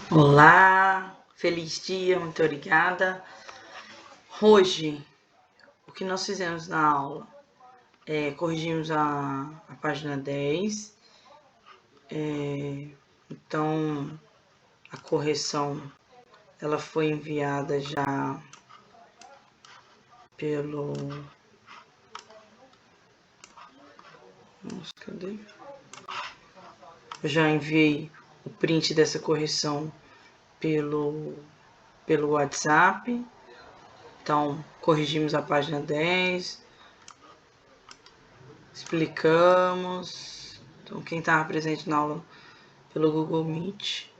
Olá, feliz dia, muito obrigada. Hoje, o que nós fizemos na aula é corrigimos a página 10. Então, a correção ela foi enviada já pelo... Nossa, cadê? Eu já enviei o print dessa correção pelo WhatsApp. Então, corrigimos a página 10, explicamos. Então, quem estava presente na aula pelo Google Meet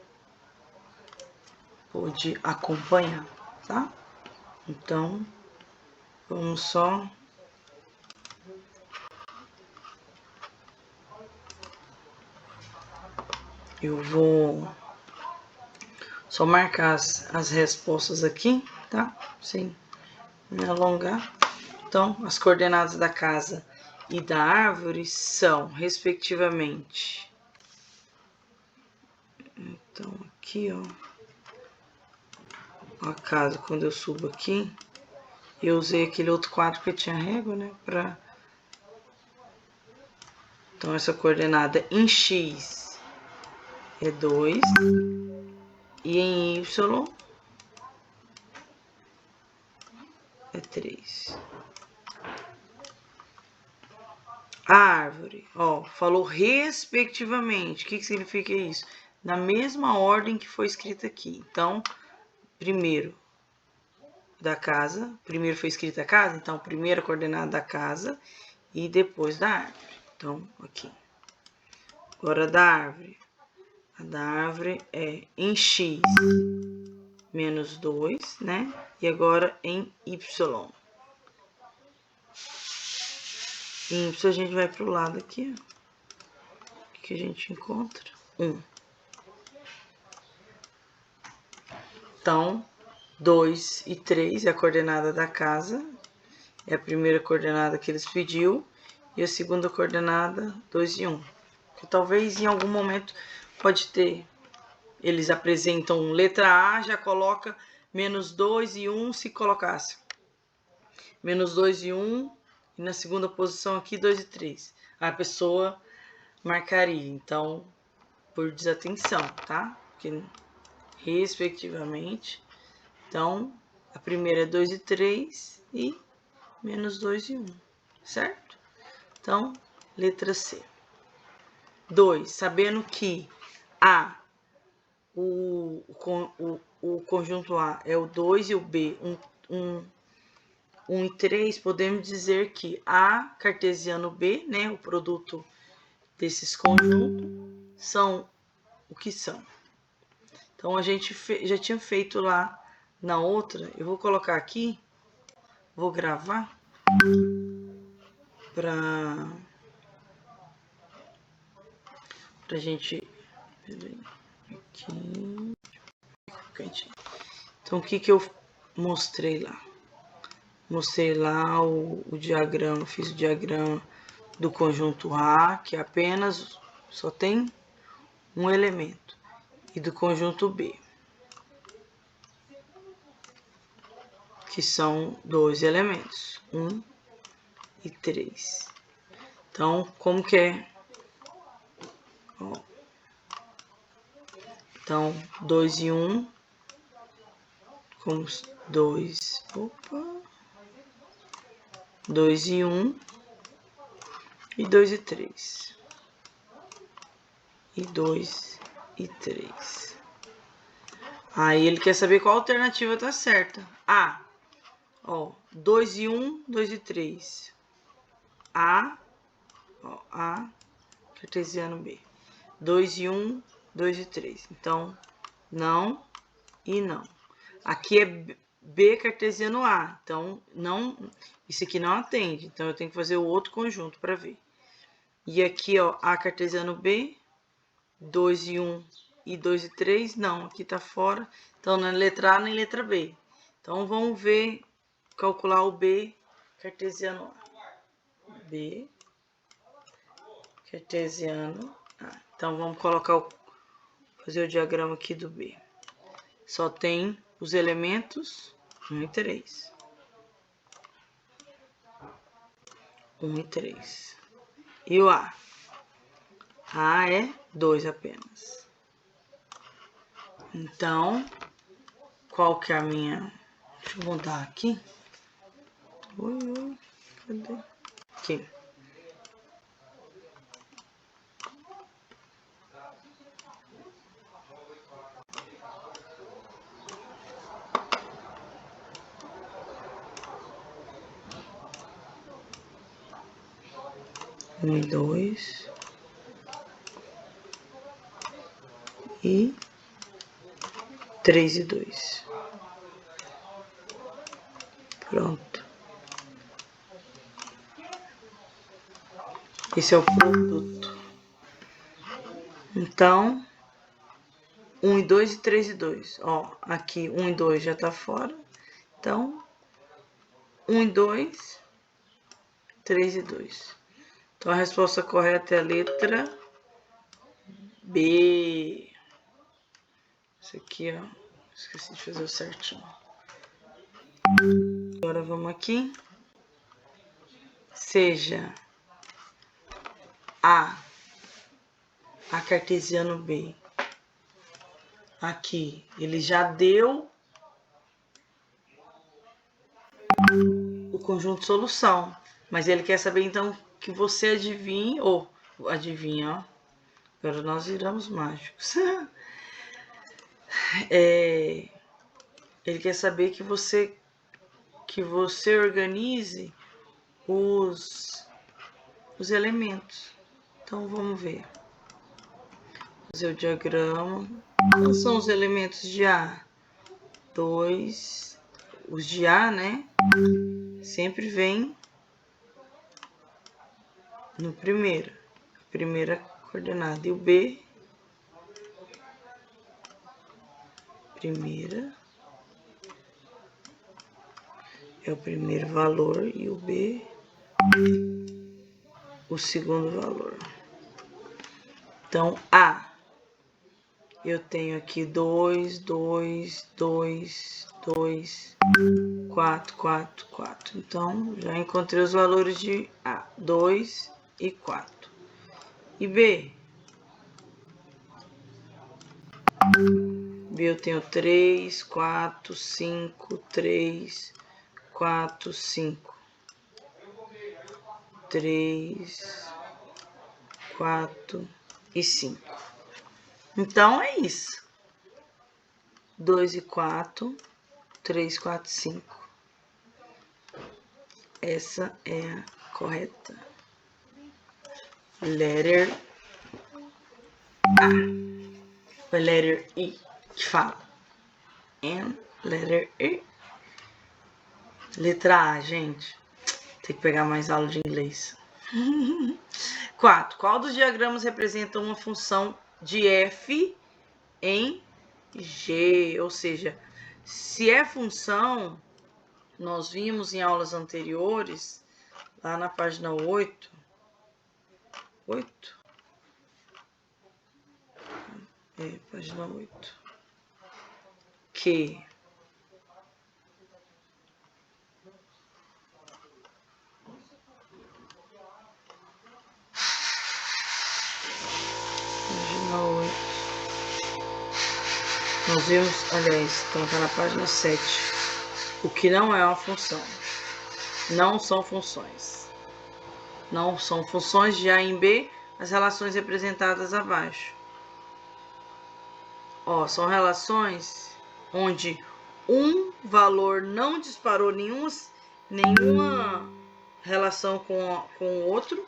pôde acompanhar, tá? Então, vamos só... Eu vou só marcar as respostas aqui, tá? Sem me alongar. Então, as coordenadas da casa e da árvore são, respectivamente... Então, aqui, ó. A casa, quando eu subo aqui, eu usei aquele outro quadro que tinha régua, né? Então, essa coordenada em X é 2 e em Y é 3. A árvore, ó, falou respectivamente. O que significa isso? Na mesma ordem que foi escrita aqui. Então, primeiro da casa, primeiro foi escrita a casa, então primeira coordenada da casa e depois da árvore. Então, aqui. Agora da árvore. A da árvore é em X menos 2, né? E agora em Y. Em Y a gente vai pro lado aqui, ó. O que a gente encontra? 1. Então, 2 e 3 é a coordenada da casa. É a primeira coordenada que eles pediu. E a segunda coordenada, 2 e 1. Que talvez em algum momento pode ter. Eles apresentam letra A, já coloca menos 2 e 1 se colocasse. Menos 2 e 1. E na segunda posição aqui, 2 e 3. A pessoa marcaria. Então, por desatenção, tá? Porque, respectivamente. Então, a primeira é 2 e 3 e menos 2 e 1, certo? Então, letra C. 2. Sabendo que A, o conjunto A é o 2 e o B, 1 e 3, podemos dizer que A cartesiano B, né, o produto desses conjuntos, são o que são. Então, a gente já tinha feito lá na outra. Eu vou colocar aqui, vou gravar pra gente... Aqui. Então, o que eu mostrei lá? Mostrei lá o diagrama, fiz o diagrama do conjunto A, que apenas só tem um elemento, e do conjunto B, que são 2 elementos, 1 e 3. Então, como que é? Ó. Então, 2 e 1, como 2, 2 e 1, e 2 e 3. E 2 e 3. Aí ele quer saber qual alternativa tá certa. A, ó, 2 e 1, 2 e 3. A, ó, A, cartesiano B. 2 e 1, 2 e 3. Então, não e não. Aqui é B cartesiano A. Então, não, isso aqui não atende. Então, eu tenho que fazer o outro conjunto para ver. E aqui, ó, A cartesiano B, 2 e 1, e 2 e 3, não, aqui tá fora. Então, na letra A nem letra B. Então, vamos ver, calcular o B cartesiano A. B cartesiano A. Então, vamos colocar fazer o diagrama aqui do B. Só tem os elementos 1 e 3. 1 e 3. E o A? A é 2 apenas. Então, qual que é a minha... Deixa eu mudar aqui. Oi, cadê? Aqui. Um e 2. E 3 e 2. Pronto. Esse é o produto. Então, 1 e 2 e 3 e 2. Ó, aqui 1 e 2 já tá fora. Então, 1 e 2, 3 e 2. Então, a resposta correta é a letra B. Isso aqui, ó. Esqueci de fazer o certinho. Agora vamos aqui. Seja A cartesiano B. Aqui, ele já deu o conjunto de solução. Mas ele quer saber, então, que você adivinhe, ou adivinha, ó. Agora nós viramos mágicos. Ele quer saber que você organize os elementos. Então, vamos ver. Fazer o diagrama. Quais são os elementos de A? 2. Os de A, né? Sempre vem no primeira coordenada. E o B, primeira, é o primeiro valor. E o B, o segundo valor. Então, A, eu tenho aqui 2, 2, 2, 2, 4, 4, 4. Então, já encontrei os valores de A, 2 e 4. E B? B eu tenho 3, 4, 5, 3, 4, 5. 3, 4 e 5. Então, é isso. 2 e 4, 3, 4, 5. Essa é a correta. Letter A. Ou letter E, que fala. And letter E. Letra A, gente. Tem que pegar mais aula de inglês. 4. Qual dos diagramas representa uma função de f em g? Ou seja, se é função, nós vimos em aulas anteriores, lá na página 8. 8? É, página 8. Que nós vimos, aliás, então tá na página 7. O que não é uma função. Não são funções. Não são funções de A em B, as relações representadas abaixo. Ó, são relações onde um valor não disparou nenhuma relação com o outro.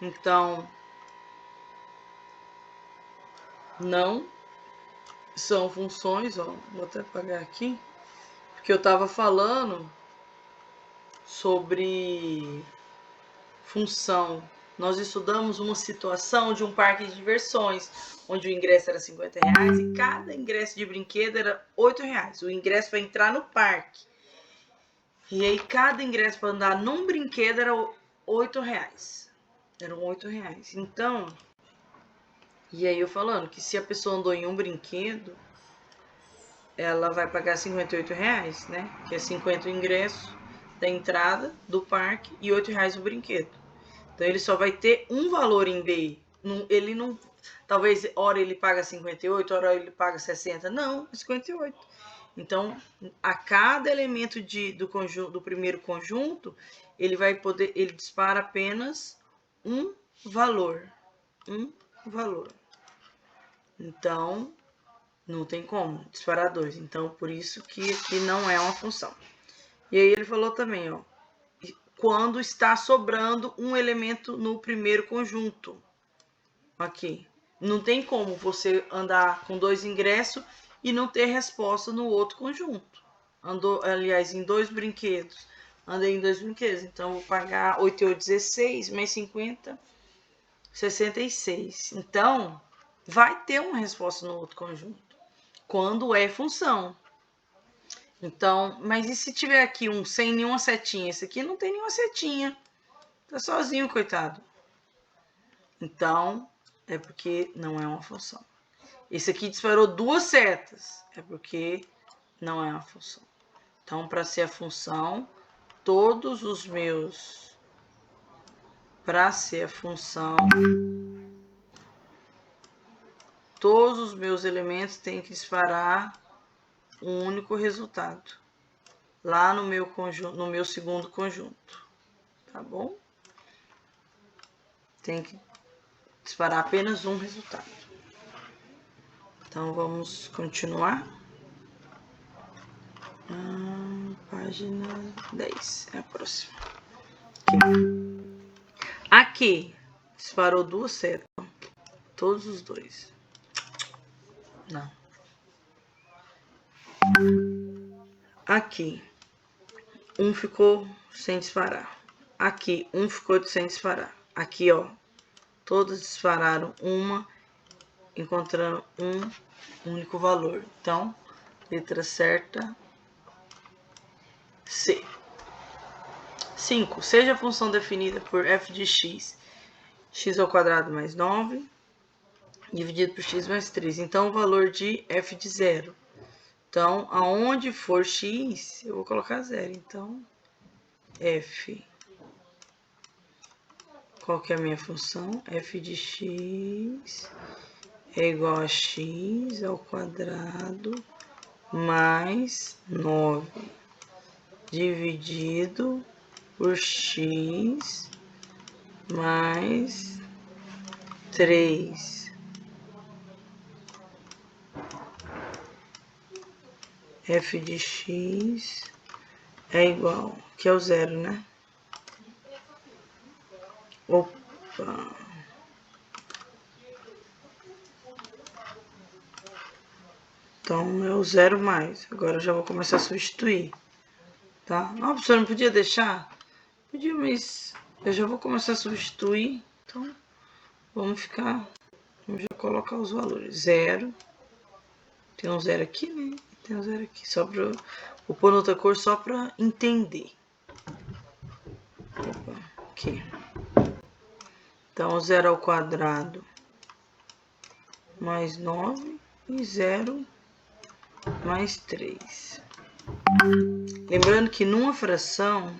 Então, não são funções, ó. Vou até apagar aqui, porque eu estava falando sobre função. nós estudamos uma situação de um parque de diversões, onde o ingresso era R$50 e cada ingresso de brinquedo era R$8. O ingresso para entrar no parque. E aí cada ingresso para andar num brinquedo era R$8. Eram R$8. Então, e aí eu falando que se a pessoa andou em um brinquedo, ela vai pagar R$58, né? Que é 50 o ingresso da entrada do parque e R$8 o brinquedo. Então ele só vai ter um valor em B. Ele não. Talvez hora ele paga 58, hora ele paga 60. Não, 58. Então, a cada elemento do primeiro conjunto, ele vai poder. Ele dispara apenas um valor. Um valor. Então, não tem como disparar dois. Então, por isso que aqui não é uma função. E aí ele falou também, ó. Quando está sobrando um elemento no primeiro conjunto. Aqui. Não tem como você andar com dois ingressos e não ter resposta no outro conjunto. Andou, aliás, em dois brinquedos. Andei em dois brinquedos. Então, vou pagar 8 e 16, mais 50, 66. Então, vai ter uma resposta no outro conjunto. Quando é função. Então, mas e se tiver aqui um sem nenhuma setinha? Esse aqui não tem nenhuma setinha. Tá sozinho, coitado. Então, é porque não é uma função. Esse aqui disparou duas setas. É porque não é uma função. Então, para ser a função, todos os meus... Para ser a função, todos os meus elementos têm que disparar um único resultado. Lá no meu conjunto, no meu segundo conjunto. Tá bom? Tem que disparar apenas um resultado. Então, vamos continuar. Página 10, é a próxima. Aqui, disparou duas setas. Todos os dois. Não. Aqui, um ficou sem disparar. Aqui, um ficou sem disparar. Aqui, ó, todos dispararam uma, encontrando um único valor. Então, letra certa, C. 5. Seja a função definida por f de x, x ao quadrado mais 9, dividido por x mais 3. Então, o valor de f de 0. Então, aonde for x, eu vou colocar 0. Então, f. Qual que é a minha função? F de x é igual a x ao quadrado mais 9 dividido por x mais 3. F de x é igual, que é o 0, né? Opa! Então, é o 0 mais. Agora eu já vou começar a substituir, tá? Não, professor, não podia deixar? Podia, mas eu já vou começar a substituir. Então, vamos já colocar os valores. 0. Tem um 0 aqui, né? Tem um 0 aqui. Vou pôr outra cor só para entender. Opa, aqui. Então, 0 ao quadrado mais 9 e 0 mais 3. Lembrando que numa fração,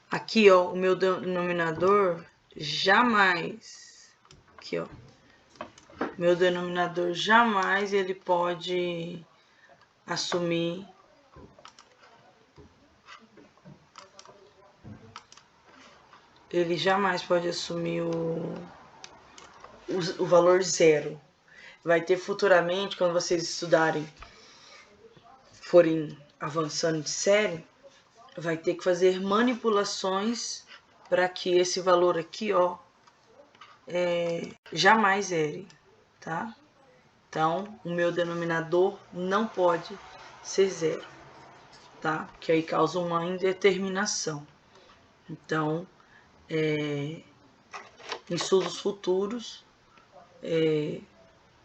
aqui, ó, o meu denominador jamais, aqui, ó, meu denominador jamais ele pode assumir o valor 0. Vai ter futuramente, quando vocês estudarem, forem avançando de série, vai ter que fazer manipulações para que esse valor aqui, ó, jamais ere, tá? Então, o meu denominador não pode ser 0, tá? Que aí causa uma indeterminação. Então, em estudos futuros,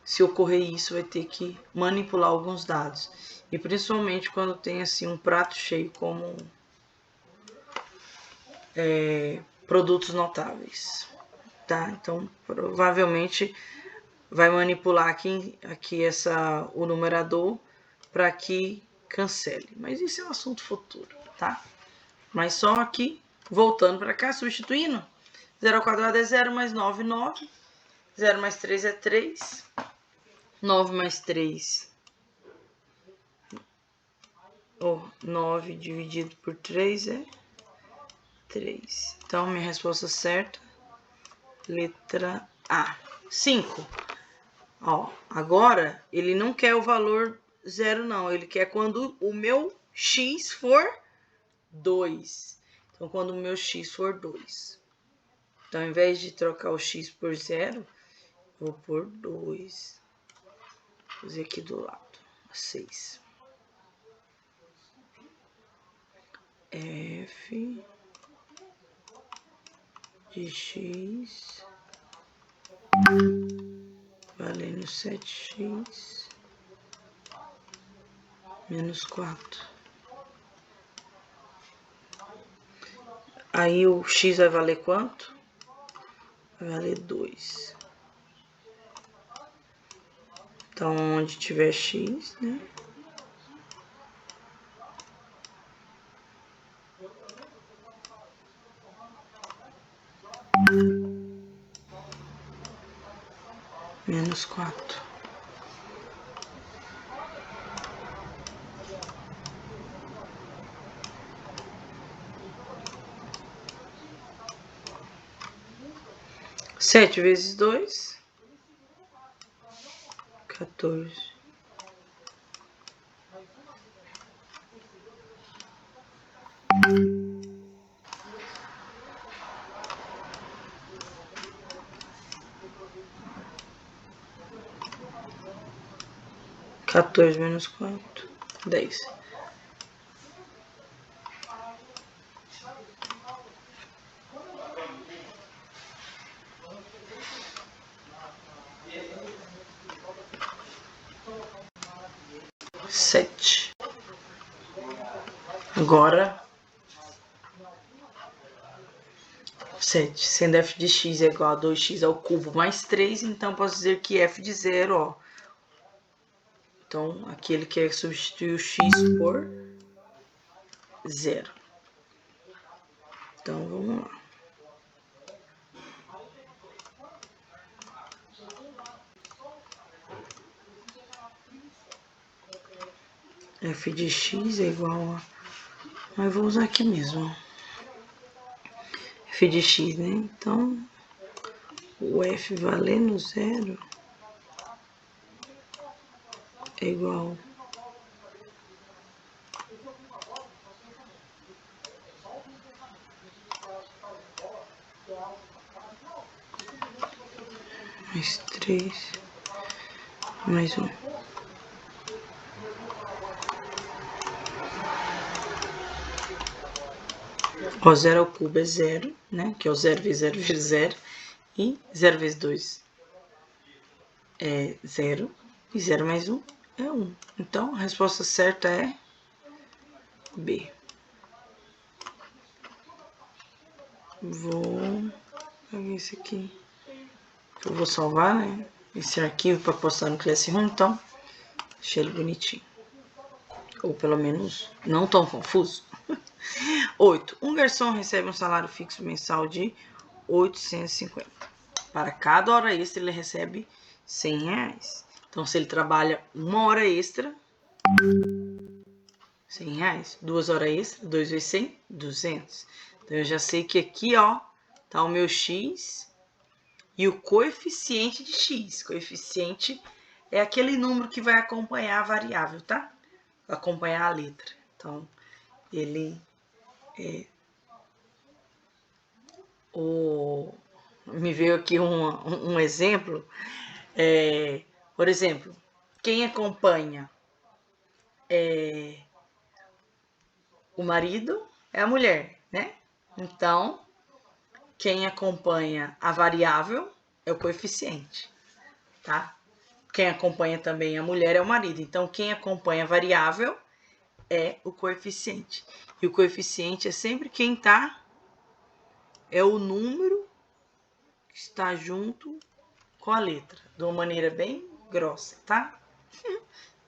se ocorrer isso, vai ter que manipular alguns dados. E principalmente quando tem assim um prato cheio como produtos notáveis, tá? Então, provavelmente vai manipular aqui o numerador para que cancele. Mas isso é um assunto futuro, tá? Mas só aqui, voltando para cá, substituindo. 0 ao quadrado é 0 mais 9, 9. 0 mais 3 é 3. 9 mais 3. 9 dividido por 3 é 3. Então, minha resposta certa, letra A. 5. Ó, agora, ele não quer o valor 0, não. Ele quer quando o meu x for 2. Então, quando o meu x for 2. Então, ao invés de trocar o x por 0, vou por 2. Vou fazer aqui do lado. 6. F de x valendo 7x menos 4. Aí o x vai valer quanto? Vai valer 2. Então, onde tiver x, né? Menos 4. Sete vezes 2, 14. Quatorze menos 4, 10. Sete. Agora, 7. Sendo f de x é igual a 2x ao cubo mais 3, então posso dizer que f de 0, ó. Então, aqui ele quer substituir o x por 0. Então, vamos lá. F de x é igual a... Mas vou usar aqui mesmo. F de x, né? Então, o f valendo 0 é igual mais 3 mais 1. Ó, 0 ao cubo é 0, né? Que é o 0 vezes 0 vezes 0. E 0 vezes 2 é 0. E 0 mais 1 é 1. Então, a resposta certa é B. Vou pegar esse aqui. Eu vou salvar, né? Esse arquivo para postar no Classroom, então deixei ele bonitinho. Ou pelo menos não tão confuso. 8. Um garçom recebe um salário fixo mensal de 850. Para cada hora extra, ele recebe 100 reais. Então, se ele trabalha uma hora extra, 100 reais. 2 horas extra, 2 vezes 100, 200. Então, eu já sei que aqui, ó, tá o meu x e o coeficiente de x. Coeficiente é aquele número que vai acompanhar a variável, tá? Acompanhar a letra. Então, ele é me veio aqui um exemplo. Por exemplo, quem acompanha o marido é a mulher, né? Então, quem acompanha a variável é o coeficiente, tá? Quem acompanha também a mulher é o marido. Então, quem acompanha a variável é o coeficiente. E o coeficiente é sempre quem tá, é o número que está junto com a letra, de uma maneira bem grossa, tá?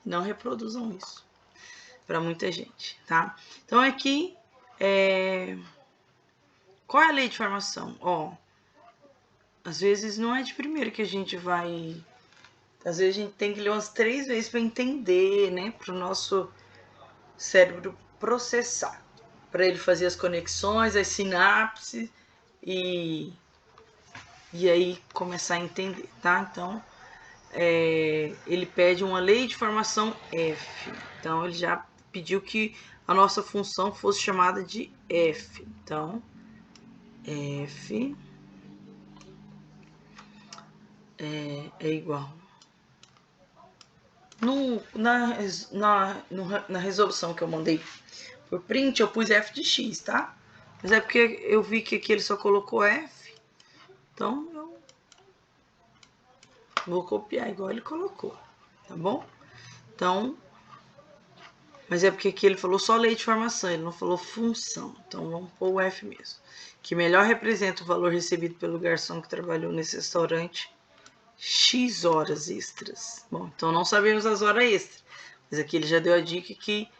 Não reproduzam isso para muita gente, tá? Então, aqui, qual é a lei de formação? Ó, às vezes não é de primeira que a gente vai... Às vezes a gente tem que ler umas 3 vezes para entender, né? Para o nosso cérebro processar. Para ele fazer as conexões, as sinapses e aí começar a entender, tá? Então, ele pede uma lei de formação F. Então, ele já pediu que a nossa função fosse chamada de F. Então, F é igual. Na resolução que eu mandei por print, eu pus F de X, tá? Mas é porque eu vi que aqui ele só colocou F. Então, eu vou copiar igual ele colocou, tá bom? Então, mas é porque aqui ele falou só lei de formação, ele não falou função. Então, vamos pôr o F mesmo. Que melhor representa o valor recebido pelo garçom que trabalhou nesse restaurante X horas extras. Bom, então não sabemos as horas extras. Mas aqui ele já deu a dica que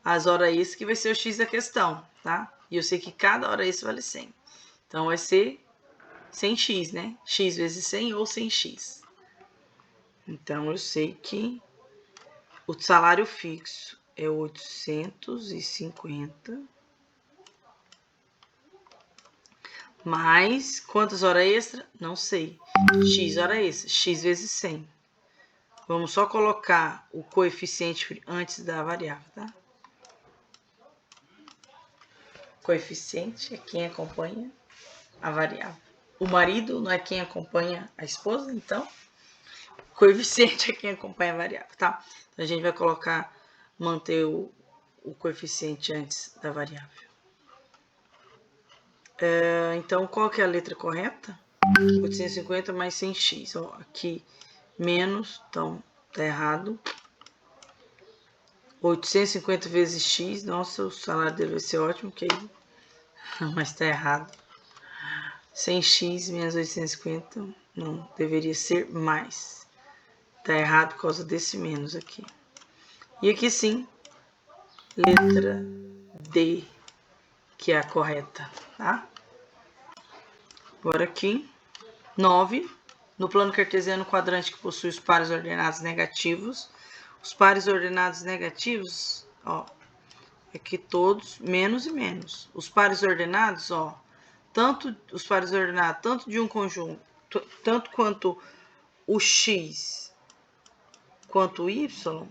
as horas extras que vai ser o X da questão, tá? E eu sei que cada hora extra vale 100. Então vai ser 100x, né? X vezes 100 ou 100x. Então eu sei que o salário fixo é 850 mais quantas horas extra? Não sei. X hora extra, X vezes 100. Vamos só colocar o coeficiente antes da variável, tá? Coeficiente é quem acompanha a variável. O marido não é quem acompanha a esposa, então coeficiente é quem acompanha a variável, tá? Então a gente vai colocar, manter o coeficiente antes da variável. Então, qual que é a letra correta? 850 mais 100x. Ó, aqui, menos, então, tá errado. 850 vezes x, nossa, o salário dele vai ser ótimo, que aí... mas tá errado. 100x menos 850, não, deveria ser mais. Tá errado por causa desse menos aqui. E aqui sim, letra D, que é a correta, tá? Agora aqui, 9. No plano cartesiano, quadrante que possui os pares ordenados negativos. Os pares ordenados negativos, ó, aqui todos, menos e menos. Os pares ordenados, ó, tanto os pares ordenados, tanto de um conjunto, tanto quanto o x quanto o y,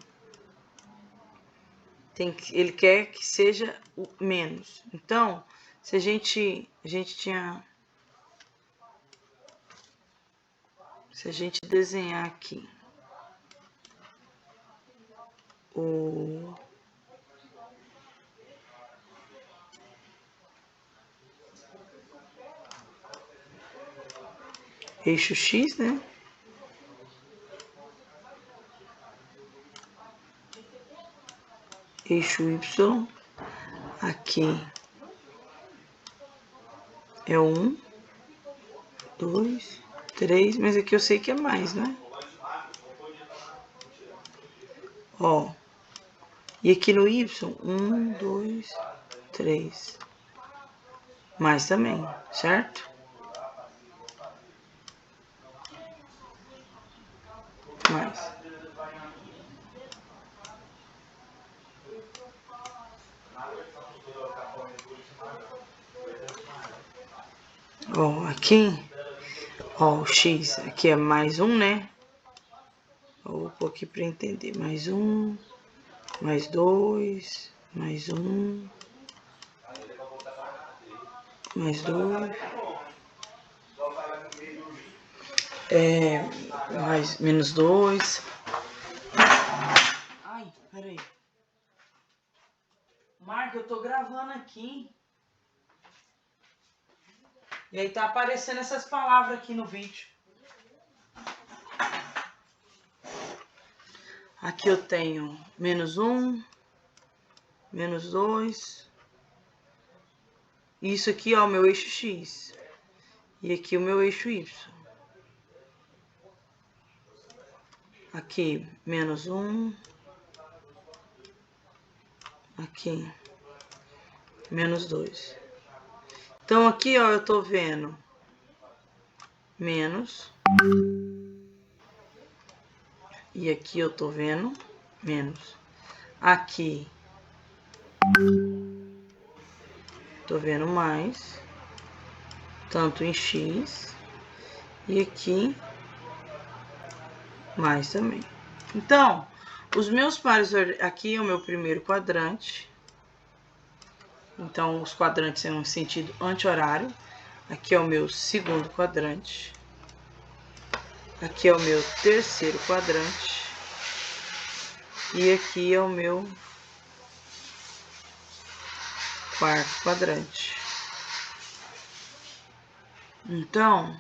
ele quer que seja o menos. Então, se a gente tinha... Se a gente desenhar aqui o eixo X, né? Eixo Y, aqui é 1, 2, 3, mas aqui eu sei que é mais, né? Ó, e aqui no Y, 1, 2, 3, mais também, certo? Mais. Ó, aqui, ó, o X, aqui é mais 1, né? Vou pôr aqui para entender. Mais 1, mais 2, mais 1, mais 2. Mais menos 2. Ai, peraí. Marca, eu tô gravando aqui. E aí tá aparecendo essas palavras aqui no vídeo. Aqui eu tenho -1, -2. Isso aqui é o meu eixo X. E aqui o meu eixo Y. Aqui, -1. Aqui, -2. Então, aqui, ó, eu tô vendo menos. E aqui eu tô vendo menos. Aqui, tô vendo mais. Tanto em X. E aqui, mais também. Então, os meus pares... Aqui é o meu primeiro quadrante. Então, os quadrantes são em sentido anti-horário. Aqui é o meu segundo quadrante. Aqui é o meu terceiro quadrante. E aqui é o meu quarto quadrante. Então,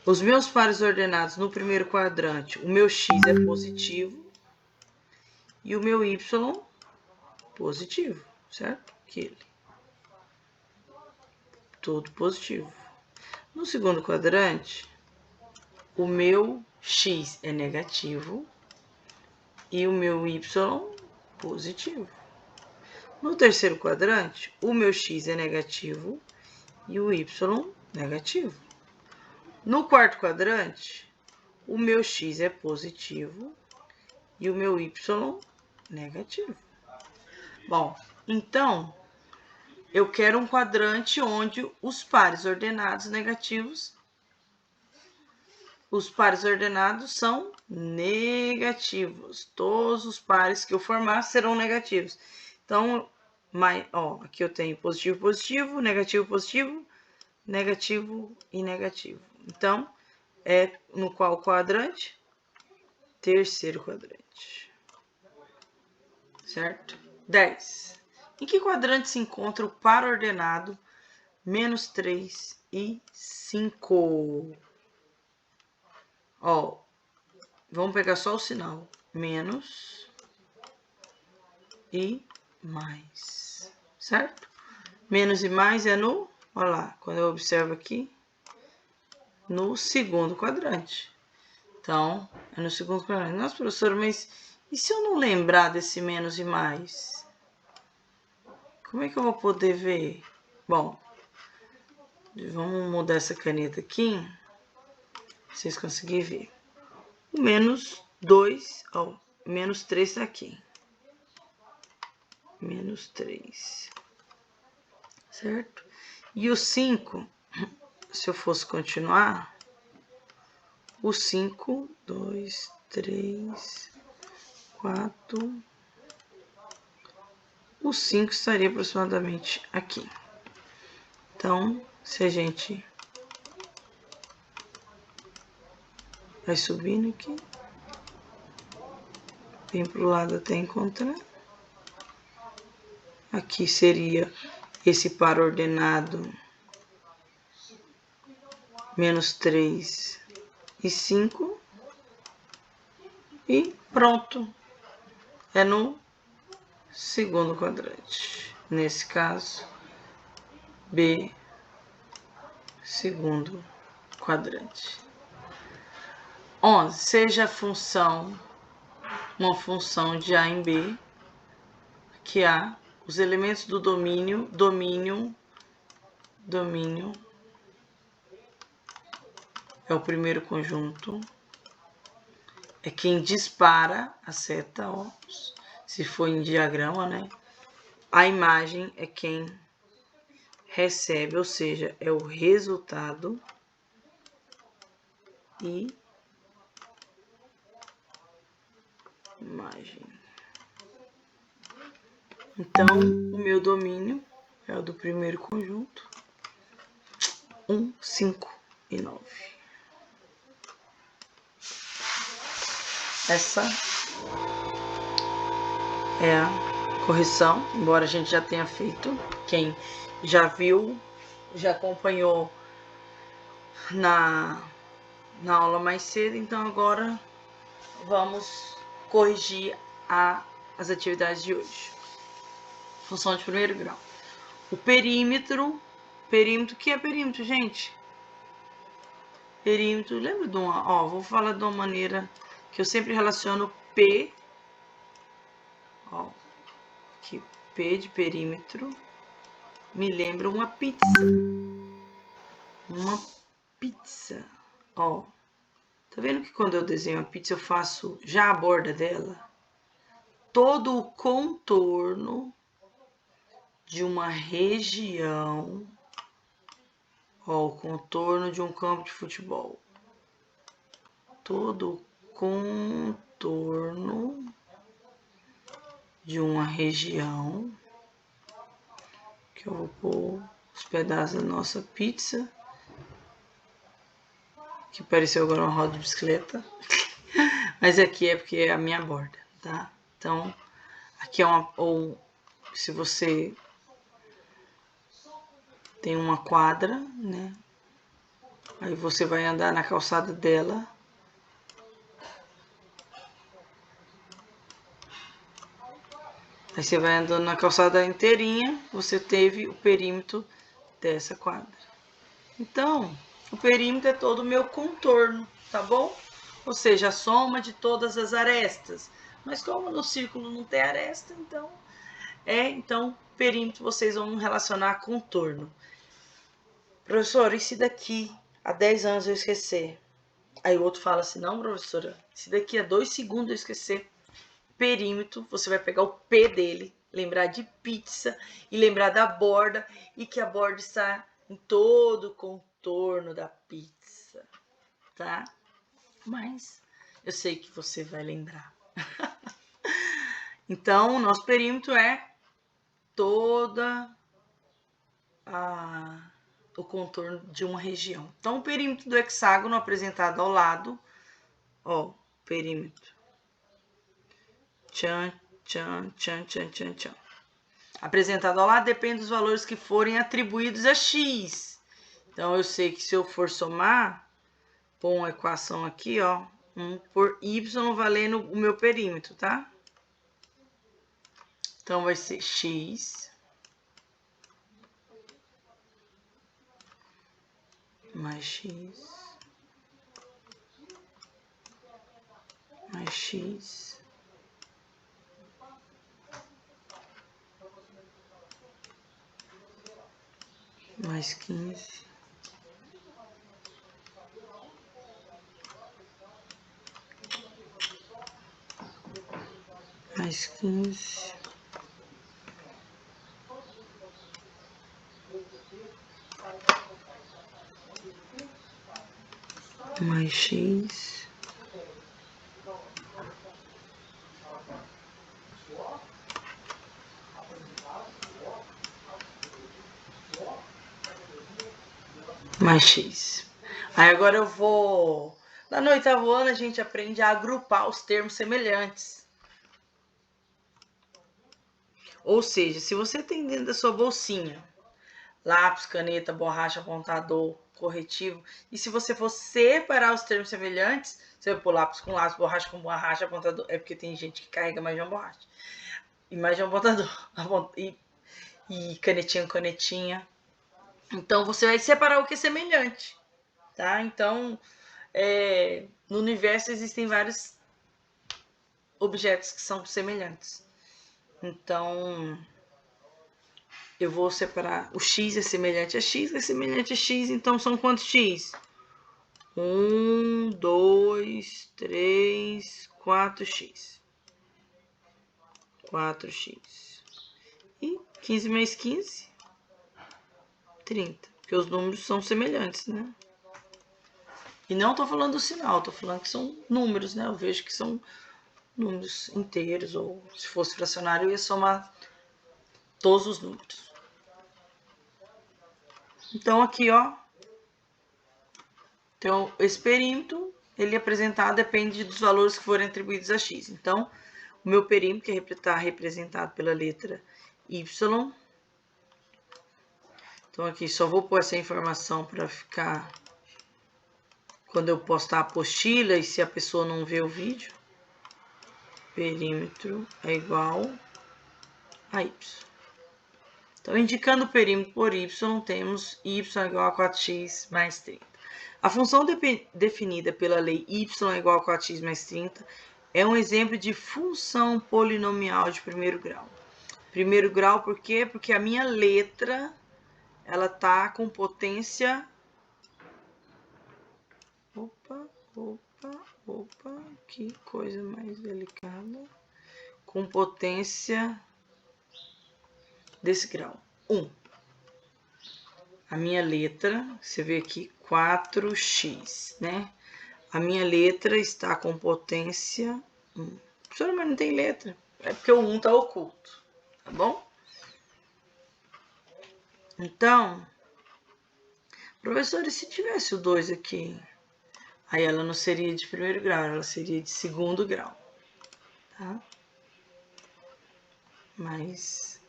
os meus pares ordenados no primeiro quadrante, o meu X é positivo e o meu Y positivo, certo? Aquele. Tudo positivo. No segundo quadrante, o meu X é negativo e o meu Y positivo. No terceiro quadrante, o meu X é negativo e o Y negativo. No quarto quadrante, o meu X é positivo e o meu Y negativo. Bom, então, eu quero um quadrante onde os pares ordenados negativos, os pares ordenados são negativos. Todos os pares que eu formar serão negativos. Então, aqui eu tenho positivo, positivo, negativo, positivo, negativo e negativo. Então, é no qual quadrante? Terceiro quadrante. Certo? 10. Em que quadrante se encontra o par ordenado -3 e 5? Ó, vamos pegar só o sinal. Menos e mais. Certo? Menos e mais é no... Olha lá, quando eu observo aqui, no segundo quadrante. Então, é no segundo quadrante. Nossa, professora, mas e se eu não lembrar desse menos e mais? Como é que eu vou poder ver? Bom, vamos mudar essa caneta aqui, pra vocês conseguirem ver. O -2, ó, -3 tá aqui. -3. Certo? E o 5, se eu fosse continuar, o 5, 2, 3, 4... O 5 estaria aproximadamente aqui. Então, se a gente vai subindo aqui, vem pro lado até encontrar. Aqui seria esse par ordenado -3 e 5. E pronto. É no segundo quadrante. Nesse caso, B, segundo quadrante. 11. Seja a função uma função de A em B, que A, os elementos do domínio é o primeiro conjunto, é quem dispara a seta, ó, se for em diagrama, né? A imagem é quem recebe, ou seja, é o resultado, e imagem. Então, o meu domínio é o do primeiro conjunto, 1, 5 e 9. Essa é a correção, embora a gente já tenha feito. Quem já viu já acompanhou na aula mais cedo, então agora vamos corrigir as atividades de hoje. Função de primeiro grau. O perímetro, o que é perímetro, gente? Perímetro, lembra de uma, ó, vou falar de uma maneira que eu sempre relaciono P, ó, que P de perímetro me lembra uma pizza. Uma pizza, ó. Tá vendo que quando eu desenho a pizza eu faço já a borda dela? Todo o contorno de uma região, ó, o contorno de um campo de futebol. Todo o contorno de uma região, que eu vou pôr os pedaços da nossa pizza, que pareceu agora uma roda de bicicleta, mas aqui é porque é a minha borda, tá? Então, aqui é uma, ou se você tem uma quadra, né? Aí você vai andar na calçada dela. Aí você vai andando na calçada inteirinha, você teve o perímetro dessa quadra. Então, o perímetro é todo o meu contorno, tá bom? Ou seja, a soma de todas as arestas. Mas como no círculo não tem aresta, então perímetro vocês vão relacionar com contorno. Professor, e se daqui a 10 anos eu esquecer? Aí o outro fala assim, não, professora, se daqui a 2 segundos eu esquecer perímetro, você vai pegar o P dele, lembrar de pizza e lembrar da borda, e que a borda está em todo o contorno da pizza, tá? Mas eu sei que você vai lembrar. Então, o nosso perímetro é toda o contorno de uma região. Então, o perímetro do hexágono apresentado ao lado, ó, perímetro. Tchan, tchan, tchan, tchan, tchan, tchan. Apresentado ao lado depende dos valores que forem atribuídos a x. Então, eu sei que se eu for somar, pôr uma equação aqui, ó, 1 por y valendo o meu perímetro, tá? Então, vai ser x mais x mais x mais 15 mais 15 mais x mais x. Aí agora eu vou... Lá no 8º ano a gente aprende a agrupar os termos semelhantes. Ou seja, se você tem dentro da sua bolsinha lápis, caneta, borracha, apontador, corretivo, e se você for separar os termos semelhantes, você vai pôr lápis com lápis, borracha com borracha, apontador, é porque tem gente que carrega mais de uma borracha, e mais de um apontador, e canetinha com canetinha. Então, você vai separar o que é semelhante, tá? Então, no universo existem vários objetos que são semelhantes. Então, eu vou separar, o x é semelhante a x, é semelhante a x, então são quantos x? 1, 2, 3, 4x. 4x. E 15 mais 15, 30. Porque os números são semelhantes, né? E não tô falando do sinal, tô falando que são números, né? Eu vejo que são números inteiros, ou se fosse fracionário eu ia somar todos os números. Então aqui, ó, então esse perímetro, ele apresentado depende dos valores que forem atribuídos a x. Então, o meu perímetro, que está representado pela letra y. Então, aqui só vou pôr essa informação para ficar quando eu postar a apostila e se a pessoa não vê o vídeo. Perímetro é igual a y. Então, indicando o perímetro por y, temos y é igual a 4x mais 30. A função definida pela lei y é igual a 4x mais 30 é um exemplo de função polinomial de primeiro grau. Primeiro grau por quê? Porque a minha letra, ela tá com potência... Opa, que coisa mais delicada. Com potência desse grau, 1. A minha letra, você vê aqui, 4x, né? A minha letra está com potência 1. Professora, mas não tem letra. É porque o 1 está oculto, tá bom? Então, professora, e se tivesse o 2 aqui? Aí ela não seria de primeiro grau, ela seria de segundo grau, tá? Mas...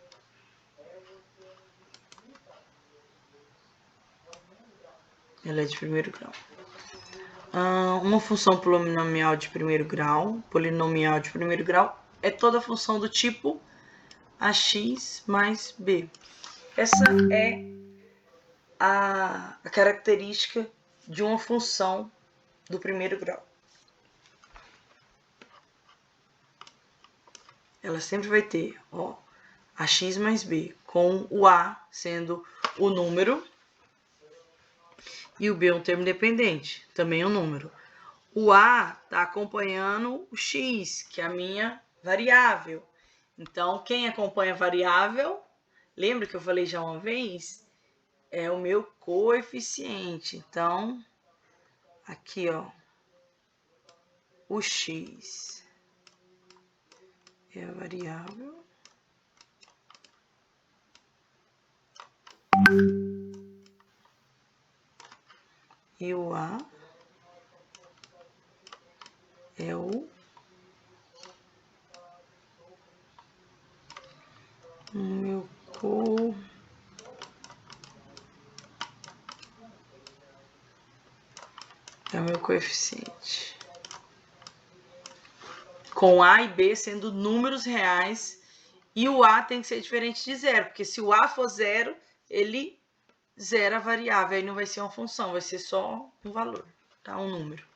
ela é de primeiro grau. Uma função polinomial de primeiro grau, é toda função do tipo ax mais b. Essa é a característica de uma função do primeiro grau. Ela sempre vai ter, ó, ax mais b, com o a sendo o número e o b é um termo independente, também é um número. O a está acompanhando o x, que é a minha variável. Então, quem acompanha a variável, lembra que eu falei já uma vez? É o meu coeficiente. Então, aqui, ó, o x é a variável. E o a é o meu coeficiente. Com a e b sendo números reais, e o a tem que ser diferente de zero, porque se o a for zero, ele zera a variável, aí não vai ser uma função, vai ser só um valor, tá? Um número.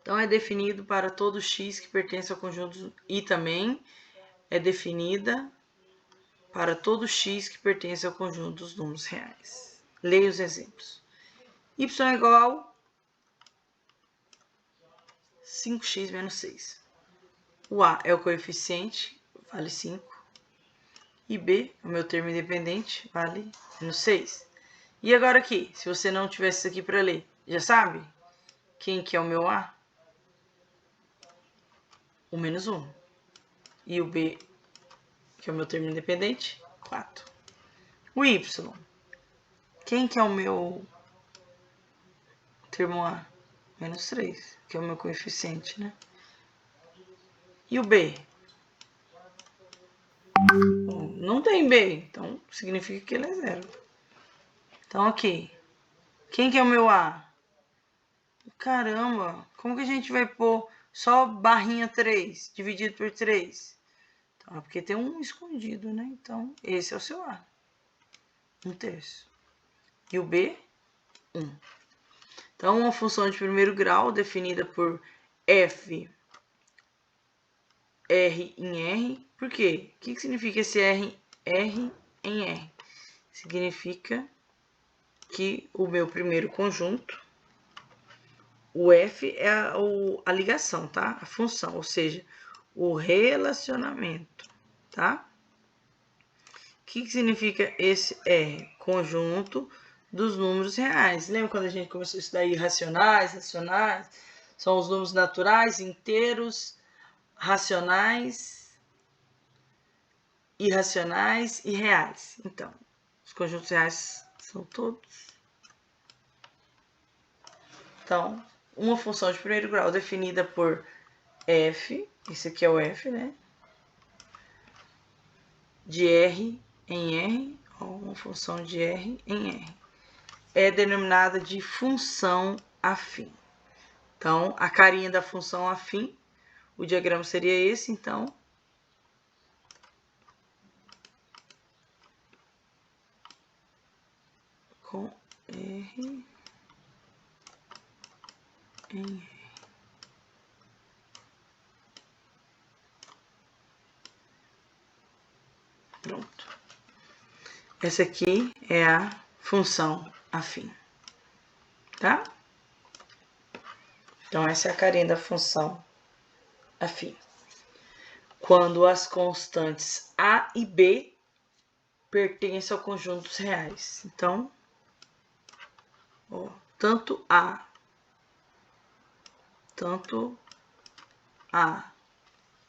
Então, é definido para todo x que pertence ao conjunto, e também é definida para todo x que pertence ao conjunto dos números reais. Leia os exemplos. Y é igual a 5x menos 6. O a é o coeficiente, vale 5. E b é o meu termo independente, vale menos 6. E agora aqui, se você não tivesse isso aqui para ler, já sabe quem que é o meu a? O menos 1. E o b, que é o meu termo independente, 4. O y, quem que é o meu termo a? Menos 3, que é o meu coeficiente, né? E o b? Bom, não tem b, então significa que ele é 0. Então, aqui. Quem que é o meu a? Caramba, como que a gente vai pôr só barrinha 3, dividido por 3? Então, é porque tem um escondido, né? Então, esse é o seu a. 1/3. E o b? 1. Então, uma função de primeiro grau definida por f, r em r. Por quê? O que significa esse r em r? Significa que o meu primeiro conjunto, o f é a ligação, tá? A função, ou seja, o relacionamento, tá? O que significa esse R? Conjunto dos números reais. Lembra quando a gente começou a estudar irracionais, racionais? São os números naturais, inteiros, racionais, irracionais e reais. Então, os conjuntos reais são todos. Então, uma função de primeiro grau definida por f, esse aqui é o f, né? De r em r, uma função de R em R. É denominada de função afim. Então, a carinha da função afim, o diagrama seria esse, então. Com R em R. Pronto. Essa aqui é a função afim, tá? Então, essa é a carinha da função afim. Quando as constantes A e B pertencem ao conjunto dos reais. Então, ó, tanto A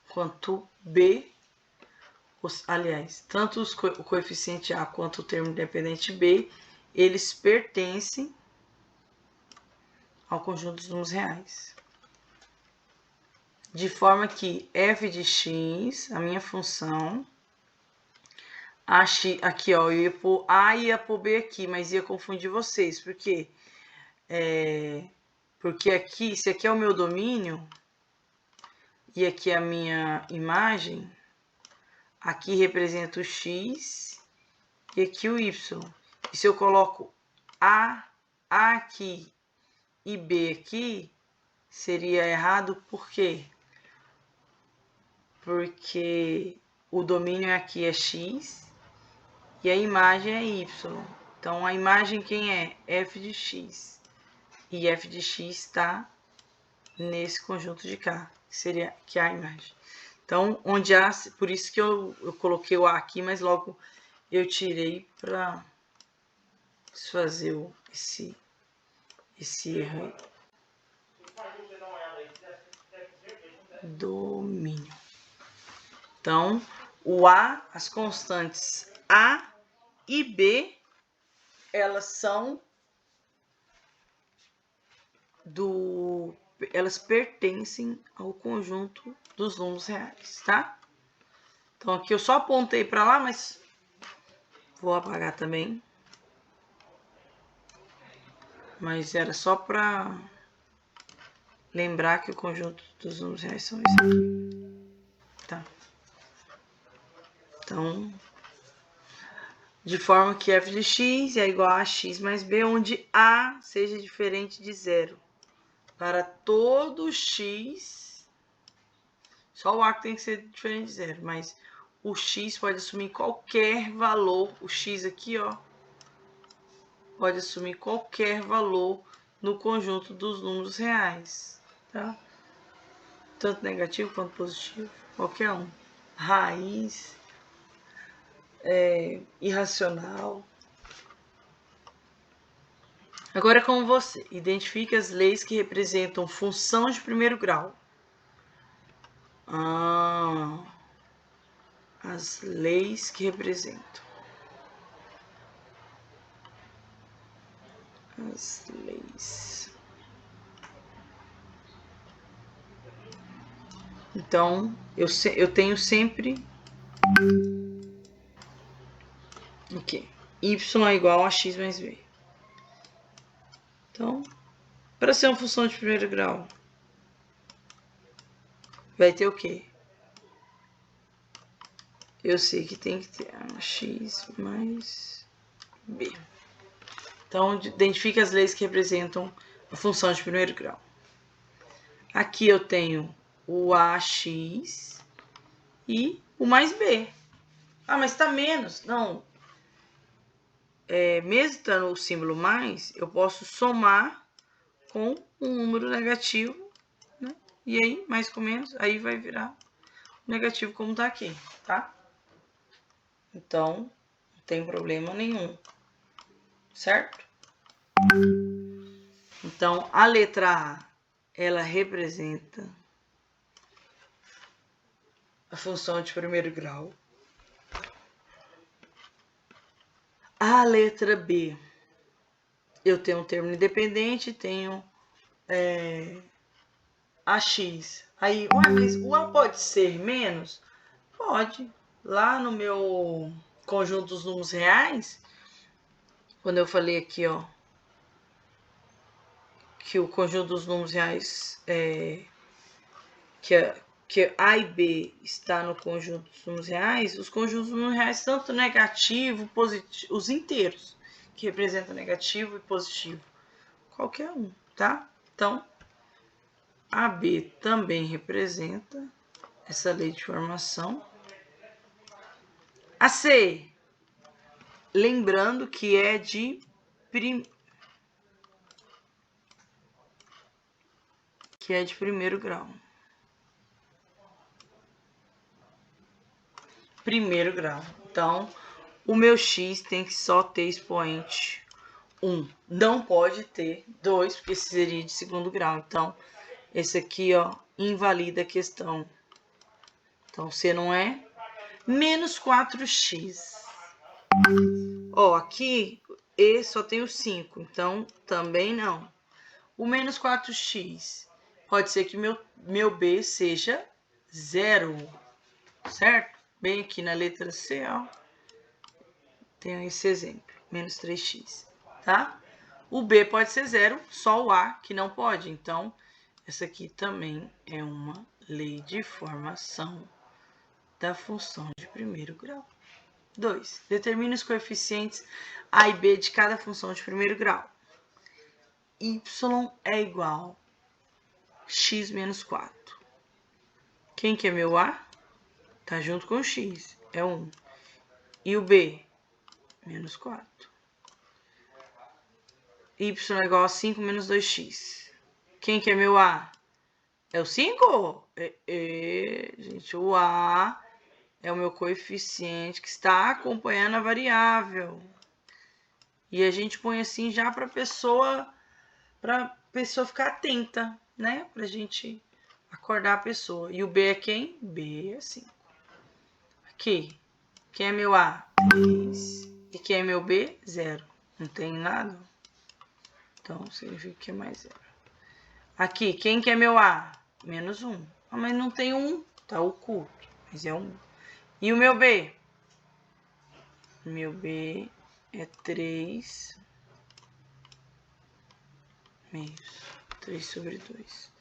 quanto B, aliás, tanto o coeficiente A quanto o termo independente B, eles pertencem ao conjunto dos números reais. De forma que f de x, a minha função, aqui ó, eu ia pôr A e ia pôr B aqui, mas ia confundir vocês, por quê? Porque aqui, se aqui é o meu domínio, e aqui é a minha imagem, aqui representa o x e aqui o y. E se eu coloco A aqui e B aqui, seria errado, por quê? Porque o domínio aqui é x e a imagem é y. Então, a imagem quem é? F de x. E f de x está nesse conjunto de K, que seria que é a imagem. Então, onde há, por isso que eu coloquei o A aqui, mas logo eu tirei para desfazer esse erro aí. Domínio. Então, o A, as constantes A e B, elas são elas pertencem ao conjunto dos números reais, tá? Então, aqui eu só apontei para lá, mas vou apagar também. Mas era só para lembrar que o conjunto dos números reais são isso aqui. Tá? Então, de forma que f de x é igual a x mais b, onde a seja diferente de zero. Para todo x, só o a que tem que ser diferente de zero, mas o x pode assumir qualquer valor, o x aqui, ó, pode assumir qualquer valor no conjunto dos números reais, tá? Tanto negativo quanto positivo, qualquer um. Raiz, irracional. Agora é com você. Identifique as leis que representam função de primeiro grau. As leis que representam. As leis. Então, eu tenho sempre o quê? Y é igual a x mais b. Então, para ser uma função de primeiro grau, vai ter o quê? Eu sei que tem que ter x mais b. Então, identifique as leis que representam a função de primeiro grau. Aqui eu tenho o ax e o mais b. Ah, mas tá menos. Não. Mesmo estando o símbolo mais, eu posso somar com um número negativo, né? E aí, mais com menos, aí vai virar negativo como tá aqui, tá? Então, não tem problema nenhum, certo? Então, a letra A, ela representa a função de primeiro grau. A letra B, eu tenho um termo independente, tenho AX. Aí, ué, mas o A pode ser menos? Pode. Lá no meu conjunto dos números reais, quando eu falei aqui, ó, que o conjunto dos números reais que A e B está no conjunto dos números reais, os conjuntos dos números reais, tanto negativo, positivo, os inteiros, que representam negativo e positivo, qualquer um, tá? Então, AB também representa essa lei de formação. A C, lembrando que é de primeiro grau. Primeiro grau. Então, o meu x tem que só ter expoente 1. Não pode ter 2, porque seria de segundo grau. Então, esse aqui, ó, invalida a questão. Então, C não é. Menos 4x. Ó, aqui, E só tem o 5. Então, também não. O menos 4x. Pode ser que meu B seja 0. Certo? Bem aqui na letra C, ó. Tenho esse exemplo. Menos 3x. Tá? O B pode ser 0, só o A que não pode. Então, essa aqui também é uma lei de formação da função de primeiro grau. 2. Determine os coeficientes A e B de cada função de primeiro grau. Y é igual a x menos 4. Quem que é meu A? Tá junto com o x, é 1. E o B? Menos 4. Y é igual a 5 menos 2x. Quem que é meu A? É o 5? Gente, o A é o meu coeficiente que está acompanhando a variável. E a gente põe assim já para pessoa ficar atenta, né? Pra gente acordar a pessoa. E o B é quem? B é 5. Aqui, quem é meu A? 3. E quem é meu B? 0. Não tem nada. Então, significa que é mais 0. Aqui, quem que é meu A? Menos 1. Ah, mas não tem 1. Tá oculto. Mas é 1. E o meu B? Meu B é 3 meios. 3 sobre 2.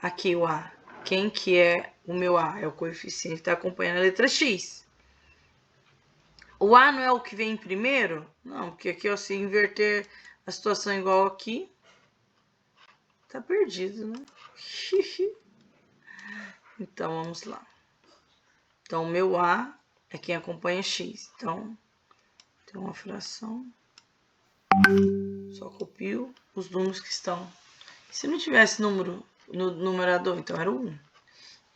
Aqui o A. Quem que é o meu A? É o coeficiente que está acompanhando a letra X. O A não é o que vem primeiro? Não, porque aqui, ó, se inverter a situação igual aqui, tá perdido, né? Então, vamos lá. Então, o meu A é quem acompanha X. Então, tem uma fração. Só copio os números que estão. Se não tivesse número no numerador, então era o 1.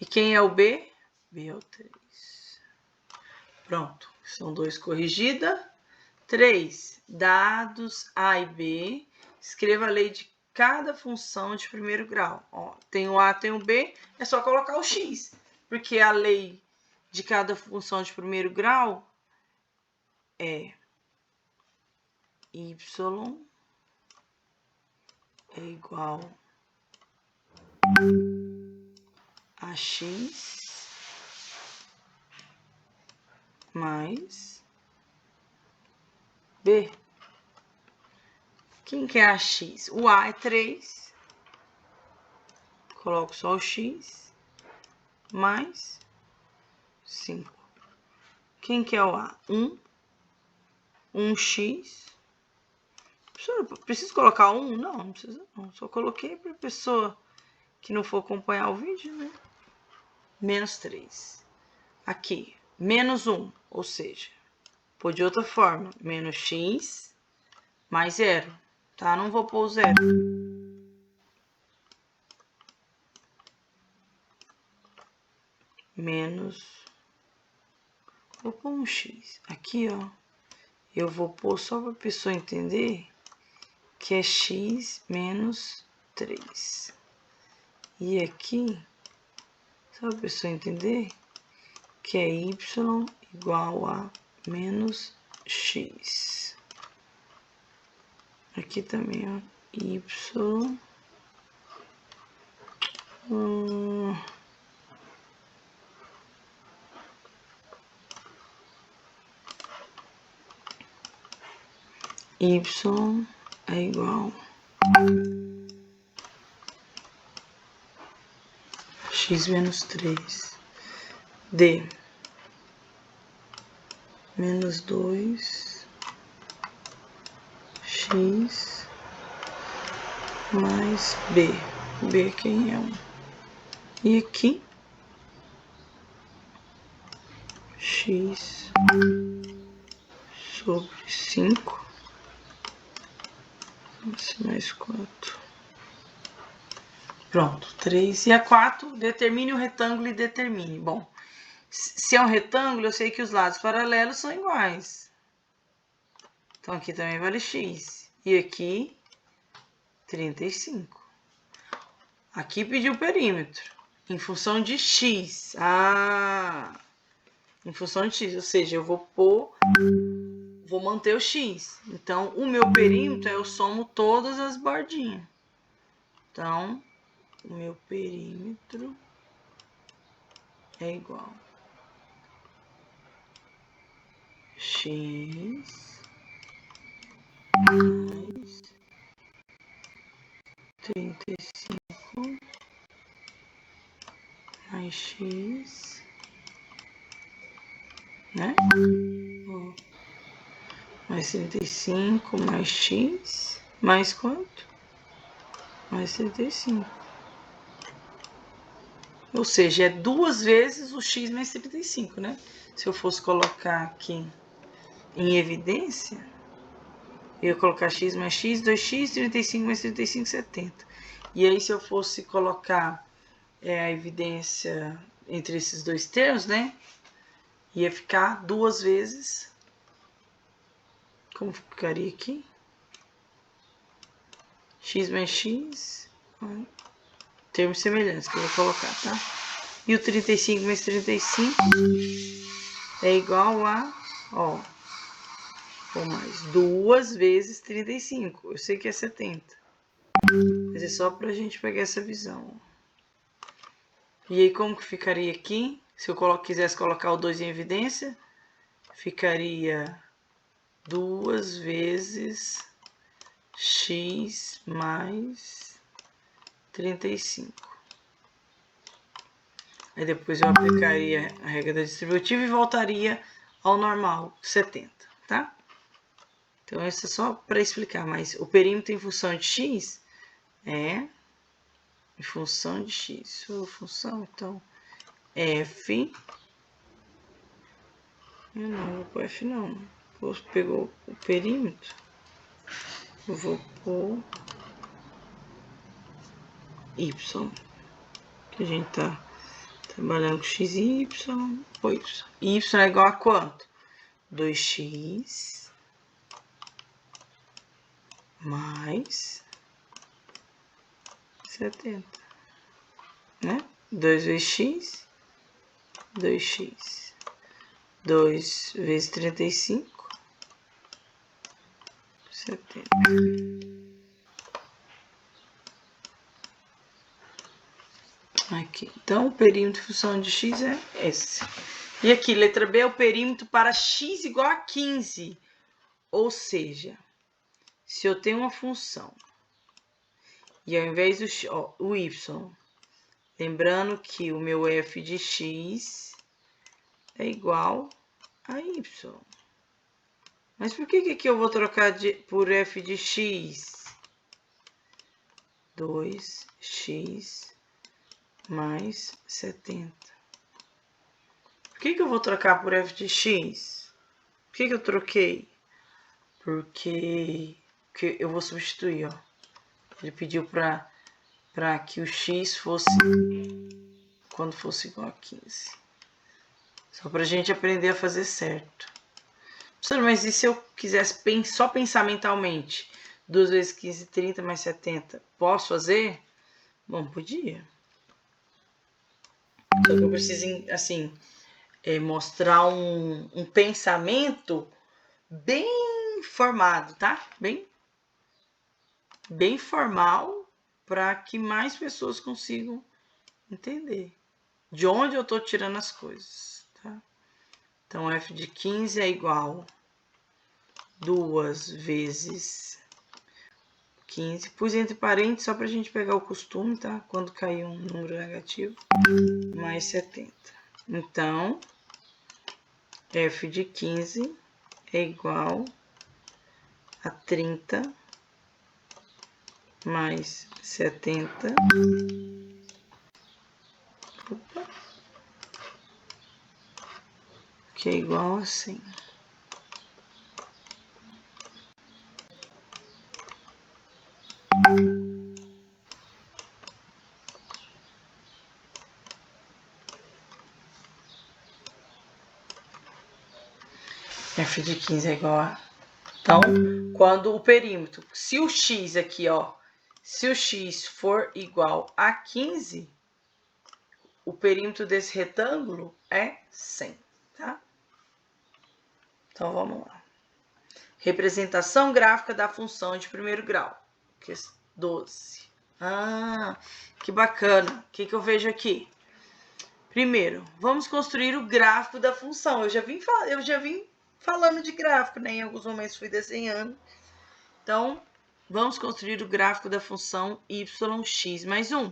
E quem é o B? B é o 3. Pronto. São 2 corrigida. 3. Dados A e B. Escreva a lei de cada função de primeiro grau. Ó, tem o A, tem o B. É só colocar o X. Porque a lei de cada função de primeiro grau é y é igual a x mais b. Quem que é a x? O A é 3. Coloco só o x mais 5. Quem que é o A? 1. 1x. Preciso colocar 1? Não, não precisa não. Só coloquei para a pessoa que não for acompanhar o vídeo, né? Menos 3. Aqui, menos 1, ou seja, pôr de outra forma, menos x mais 0, tá? Não vou pôr o 0. Menos, vou pôr um x. Aqui, ó, eu vou pôr só para a pessoa entender que é x menos 3. E aqui, só para a pessoa entender que é y igual a menos x. Aqui também, ó, y y é igual x menos 3, d menos 2, x mais b. B quem é 1. E aqui, x sobre 5, mais 4. Pronto, 3 e a 4, determine o retângulo e determine. Bom, se é um retângulo, eu sei que os lados paralelos são iguais. Então, aqui também vale x. E aqui, 35. Aqui pediu o perímetro, em função de x. Em função de x, ou seja, eu vou manter o x. Então, o meu perímetro, eu somo todas as bordinhas. Então, o meu perímetro é igual x mais 35 mais x, né? Mais 35 mais x, mais quanto? Mais 35. Ou seja, é 2 vezes o x mais 35, né? Se eu fosse colocar aqui em evidência, eu ia colocar x mais x, 2x, 35 mais 35, 70. E aí, se eu fosse colocar a evidência entre esses dois termos, né? Ia ficar 2 vezes. Como ficaria aqui? X mais x, termos semelhantes que eu vou colocar, tá? E o 35 mais 35 é igual a, ó, mais 2 vezes 35. Eu sei que é 70. Mas é só pra gente pegar essa visão. E aí, como que ficaria aqui? Se eu quisesse colocar o 2 em evidência, ficaria 2 vezes x mais 35. Aí depois eu aplicaria a regra da distributiva e voltaria ao normal, 70, tá? Então, isso é só para explicar, mas o perímetro em função de x é em função de x. Sua função, então, f... Eu não vou pôr f não. Pegou o perímetro. Eu vou pôr y. Que a gente tá trabalhando com x e y. Pô, y. Y é igual a quanto? 2x mais 70, né? 2 vezes x, 2x. 2 vezes 35, 70. Aqui. Então, o perímetro em função de x é esse. E aqui, letra B, é o perímetro para x igual a 15. Ou seja, se eu tenho uma função e ao invés do x, ó, o y, lembrando que o meu f de x é igual a y. Mas por que aqui eu vou trocar por f de x? 2x mais 70. Por que eu vou trocar por f de x? Por que eu troquei? Porque eu vou substituir, ó. Ele pediu para que o x fosse quando fosse igual a 15. Só para a gente aprender a fazer certo. Professor, mas e se eu quisesse só pensar mentalmente? 2 vezes 15, 30 mais 70. Posso fazer? Bom, podia. Só que eu preciso, assim, mostrar um pensamento bem formado, tá? Bem formal, para que mais pessoas consigam entender de onde eu estou tirando as coisas, tá? Então, f de 15 é igual 2 vezes 15. Pus entre parênteses só pra gente pegar o costume, tá? Quando cair um número negativo. Mais 70. Então, f de 15 é igual a 30 mais 70. Opa. Que é igual a 100. F de 15 é igual a... Então, quando o perímetro... Se o x aqui, ó... Se o x for igual a 15, o perímetro desse retângulo é 100, tá? Então, vamos lá. Representação gráfica da função de primeiro grau. 12. Ah, que bacana. O que eu vejo aqui? Primeiro, vamos construir o gráfico da função. Eu já vim falando de gráfico, né? Em alguns momentos fui desenhando. Então, vamos construir o gráfico da função yx mais 1.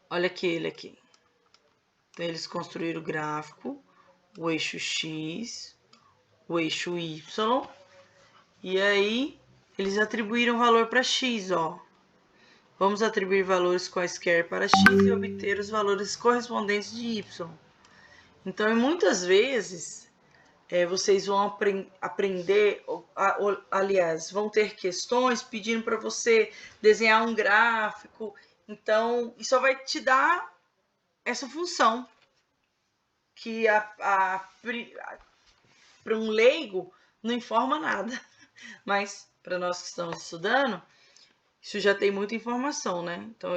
Olha aqui ele aqui. Então, eles construíram o gráfico, o eixo x, o eixo y. E aí, eles atribuíram valor para x, ó. Vamos atribuir valores quaisquer para x e obter os valores correspondentes de y. Então, muitas vezes, vocês vão aprender, aliás, vão ter questões pedindo para você desenhar um gráfico. Então, isso só vai te dar essa função, que para um leigo não informa nada. Mas, para nós que estamos estudando, isso já tem muita informação, né? Então,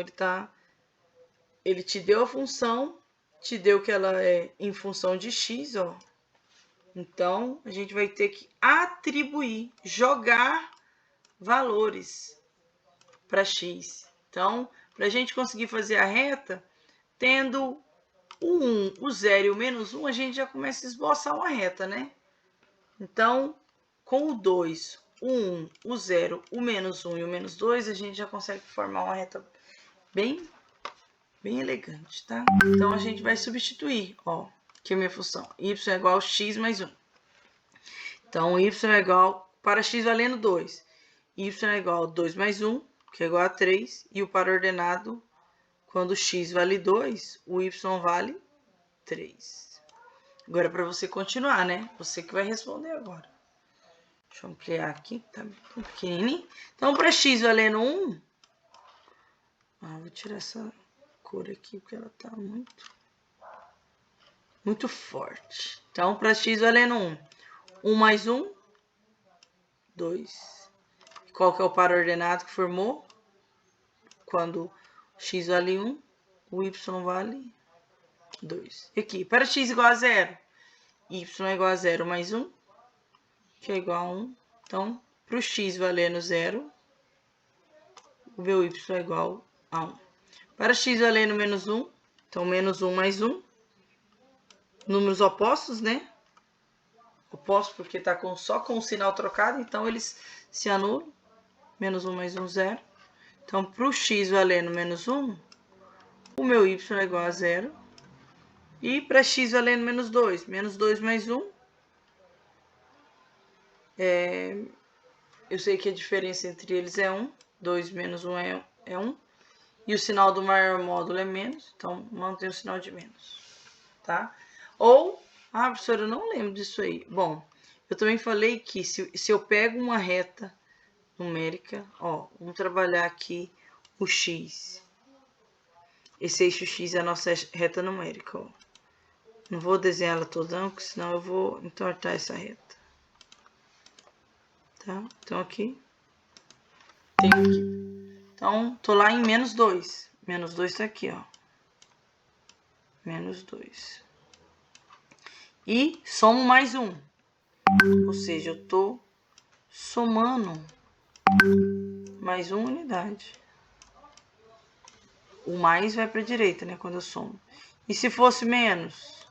ele te deu a função, te deu que ela é em função de x, ó. Então, a gente vai ter que atribuir, jogar valores para x. Então, para a gente conseguir fazer a reta, tendo o 1, o 0 e o menos 1, a gente já começa a esboçar uma reta, né? Então, com o 2, o 1, o 0, o menos 1 e o menos 2, a gente já consegue formar uma reta bem elegante, tá? Então, a gente vai substituir, ó, que é a minha função. Y é igual a x mais 1. Então, y é igual, para x valendo 2, y é igual a 2 mais 1, que é igual a 3, e o par ordenado, quando x vale 2, o y vale 3. Agora, para você continuar, né? Você que vai responder agora. Deixa eu ampliar aqui, tá tão pequenininho. Então, para x valendo 1, vou tirar essa cor aqui, porque ela tá muito forte. Então, para x valendo 1, 1 mais 1, 2. Qual que é o par ordenado que formou? Quando x vale 1, o y vale 2. E aqui, para x igual a 0, y é igual a 0 mais 1, que é igual a 1. Então, para o x valendo 0, o meu y é igual a 1. Para x valendo menos 1, então menos 1 mais 1, números opostos, né? Opostos porque está só com o sinal trocado, então eles se anulam. Menos 1 mais 1, 0. Então, para o x valendo menos 1, o meu y é igual a 0. E para x valendo menos 2, menos 2 mais 1, eu sei que a diferença entre eles é 1. 2 menos 1 é 1. E o sinal do maior módulo é menos, então mantém o sinal de menos, tá? Ou, professora, eu não lembro disso aí. Bom, eu também falei que se eu pego uma reta numérica, ó, vamos trabalhar aqui o x. Esse eixo x é a nossa reta numérica, ó. Não vou desenhar ela toda, não, porque senão eu vou entortar essa reta. Tá? Então, aqui. Tem aqui. Então, tô lá em menos 2. Menos 2 tá aqui, ó. Menos 2. E somo mais 1. Ou seja, eu tô somando mais uma unidade. O mais vai para a direita, né? Quando eu somo. E se fosse menos?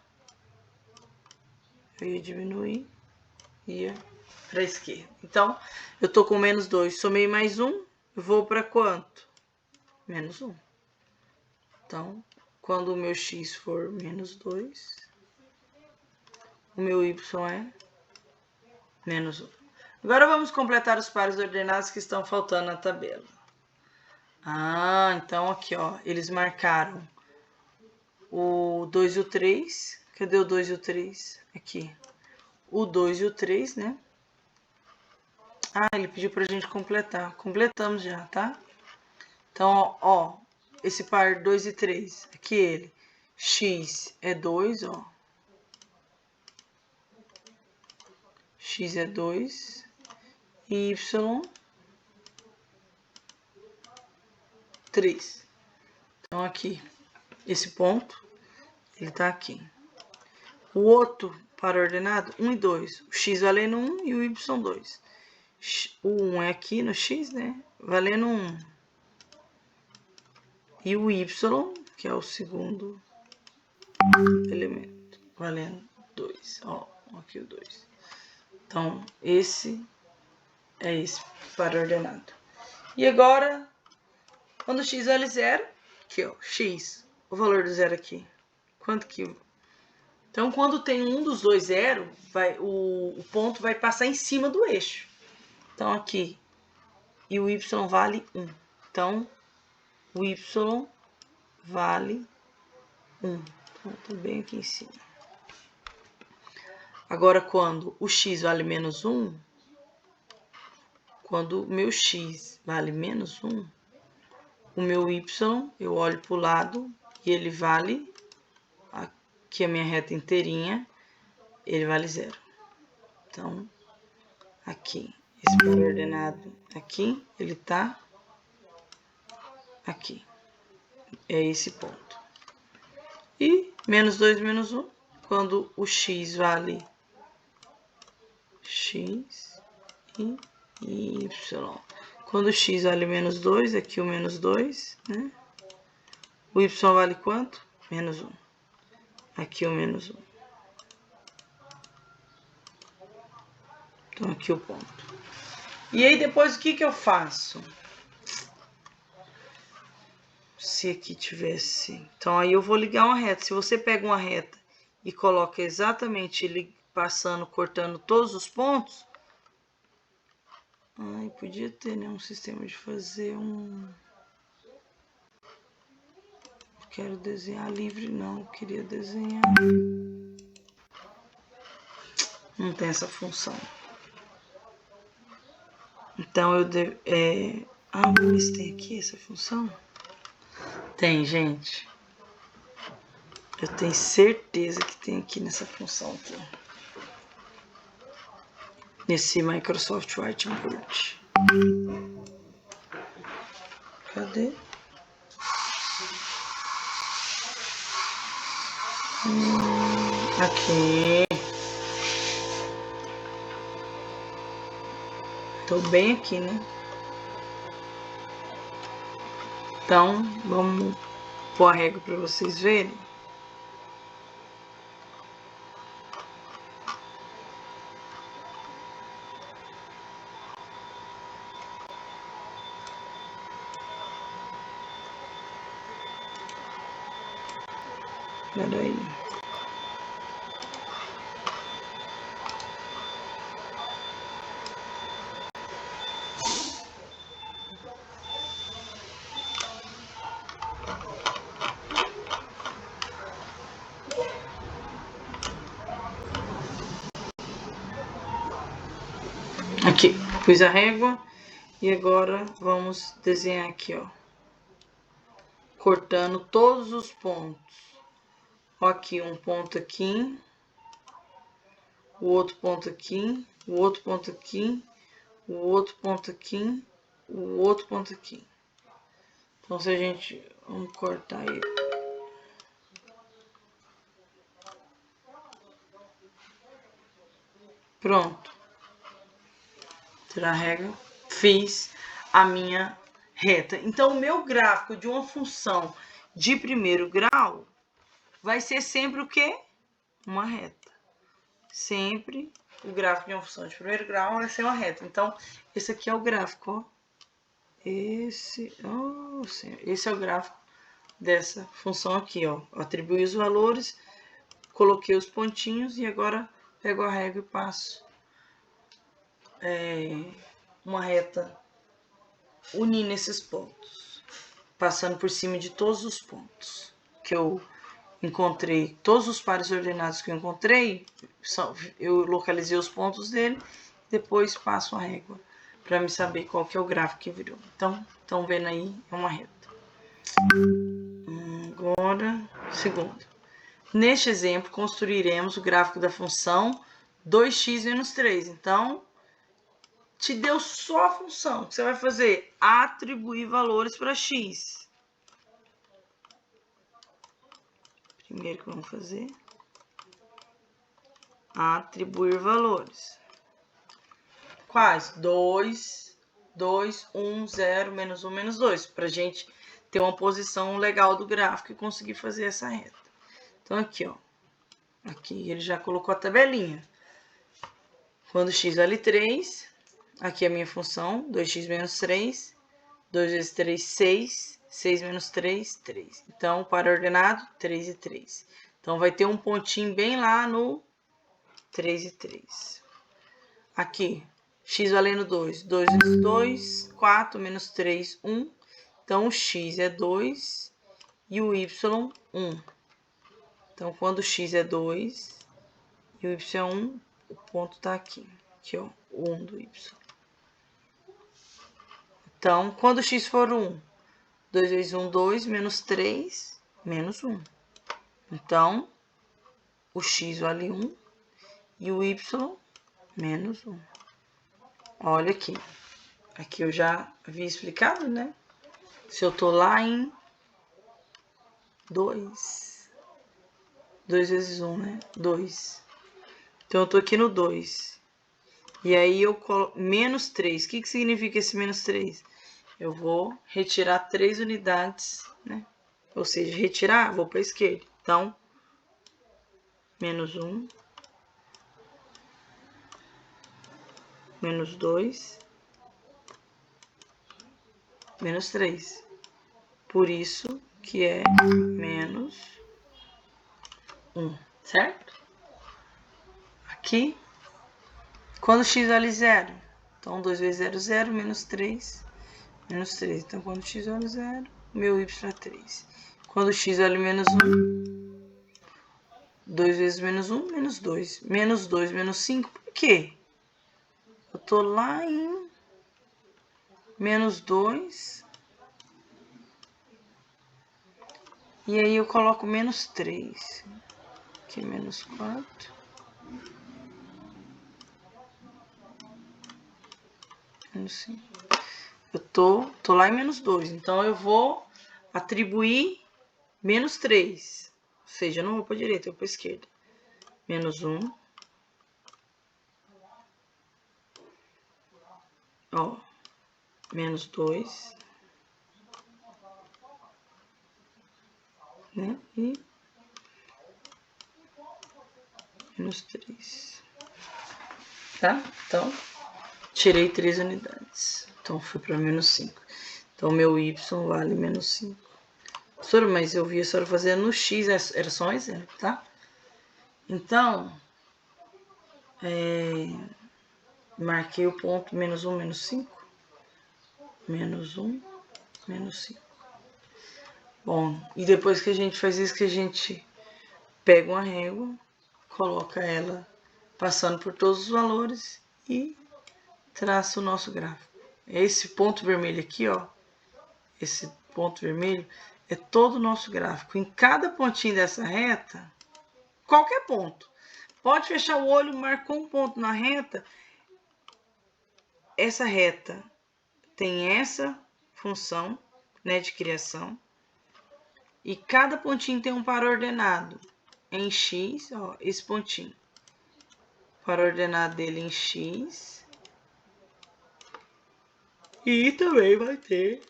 Eu ia diminuir ia para a esquerda. Então, eu tô com menos 2, somei mais 1, vou para quanto? Menos 1. Então, quando o meu x for menos 2, o meu y é menos 1. Agora vamos completar os pares ordenados que estão faltando na tabela. Então aqui, ó, eles marcaram o 2 e o 3. Cadê o 2 e o 3? Aqui. O 2 e o 3, né? Ele pediu pra gente completar. Completamos já, tá? Então, ó, esse par 2 e 3, aqui ele. X é 2, ó. X é 2. E Y 3. Então, aqui, esse ponto, ele tá aqui. O outro par ordenado, 1 e 2. O x valendo 1 e o y 2. O 1 é aqui no x, né? Valendo 1. E o y, que é o segundo elemento, valendo 2. Ó, aqui o 2. Então, esse é esse par ordenado. E agora, quando x vale 0, aqui, ó, x, o valor do zero aqui. Quanto que... Então, quando tem um dos dois zero, o ponto vai passar em cima do eixo. Então, aqui, e o y vale 1. Então, o y vale 1. Então, tá bem aqui em cima. Agora, quando o x vale menos 1, quando o meu x vale menos 1, o meu y, eu olho para o lado e ele vale, aqui a minha reta inteirinha, ele vale 0. Então, aqui, esse par ordenado aqui, ele tá aqui. É esse ponto. E menos 2, menos 1, quando o x vale x e y. Quando o x vale menos 2, aqui o menos 2, né? O y vale quanto? Menos 1. Aqui o menos 1. Então, aqui o ponto. E aí, depois, o que eu faço? Se aqui tivesse... Então, aí eu vou ligar uma reta. Se você pega uma reta e coloca exatamente passando, cortando todos os pontos... podia ter, né, um sistema de fazer um... Quero desenhar livre, não. Eu queria desenhar... Não tem essa função. Então, eu devo... vamos ver se tem aqui essa função. Tem, gente. Eu tenho certeza que tem aqui nessa função aqui. Nesse Microsoft Whiteboard. Cadê? Aqui. Tô bem aqui, né? Então, vamos pôr a régua para vocês verem. Peraí. Aqui, pus a régua e agora vamos desenhar aqui, ó. Cortando todos os pontos. Ó, aqui um ponto aqui, o outro ponto aqui, o outro ponto aqui, o outro ponto aqui, o outro ponto aqui. Então, se a gente... Vamos cortar aí. Pronto. Tirar a régua. Fiz a minha reta. Então, o meu gráfico de uma função de primeiro grau vai ser sempre o quê? Uma reta. sempre o gráfico de uma função de primeiro grau vai ser uma reta. Então, esse aqui é o gráfico, ó. Esse é o gráfico dessa função aqui, ó. Atribuí os valores, coloquei os pontinhos e agora pego a régua e passo uma reta unindo esses pontos, passando por cima de todos os pontos que eu encontrei, todos os pares ordenados que eu encontrei, eu localizei os pontos dele, depois passo a régua para me saber qual que é o gráfico que virou. Então, estão vendo aí, é uma reta. Agora, segundo. Neste exemplo, construiremos o gráfico da função 2x menos 3. Então, te deu só a função. O que você vai fazer? Atribuir valores para x. Primeiro que vamos fazer, atribuir valores. Quais? 2, 1, 0, menos 1, menos 2. Para a gente ter uma posição legal do gráfico e conseguir fazer essa reta. Então, aqui, ó. Aqui ele já colocou a tabelinha. Quando x vale 3, aqui é a minha função, 2x menos 3. 2 vezes 3, 6. 6 menos 3, 3. Então, para ordenado, 3 e 3. Então, vai ter um pontinho bem lá no 3 e 3. Aqui, x valendo 2. 2 vezes 2, 4 menos 3, 1. Então, o x é 2 e o y, 1. Então, quando o x é 2 e o y é 1, o ponto tá aqui. Aqui, ó, o 1 do y. Então, quando o x for 1, 2 vezes 1, 2, menos 3, menos 1. Então, o x vale 1 e o y, menos 1. Olha aqui. Aqui eu já havia explicado, né? Se eu tô lá em 2. 2 vezes 1, né? 2. Então, eu tô aqui no 2. E aí, eu coloco menos 3. O que significa esse menos 3? Eu vou retirar 3 unidades, né? Ou seja, retirar, vou para a esquerda. Então, menos 1. Menos 2. Menos 3. Por isso que é menos 1, certo? Aqui, quando x vale 0, então 2 vezes 0, 0, menos 3, menos 3. Então, quando x vale 0, meu y é 3. Quando x vale menos 1, 2 vezes menos 1, menos 2. Menos 2, menos 5, por quê? Eu tô lá em menos 2. E aí eu coloco menos 3. Aqui menos 4. Menos 5. Eu tô lá em menos 2. Então, eu vou atribuir menos 3. Ou seja, eu não vou para a direita, eu vou para a esquerda. Menos 1. Ó. Menos 2. Né? E menos 3. Tá? Então, tirei 3 unidades. Então, fui para menos 5. Então, meu y vale menos 5. Professora, mas eu vi a senhora fazendo no x, era só um exemplo, tá? Então, marquei o ponto menos 1, menos 5. Menos 1, menos 5. Bom, e depois que a gente faz isso, que a gente pega uma régua, coloca ela passando por todos os valores e traça o nosso gráfico. Esse ponto vermelho aqui, ó, esse ponto vermelho é todo o nosso gráfico. Em cada pontinho dessa reta, qualquer ponto, pode fechar o olho, marcou um ponto na reta, essa reta tem essa função, né, de criação, e cada pontinho tem um par ordenado em x, ó, esse pontinho. Par ordenado dele em x. E também vai ter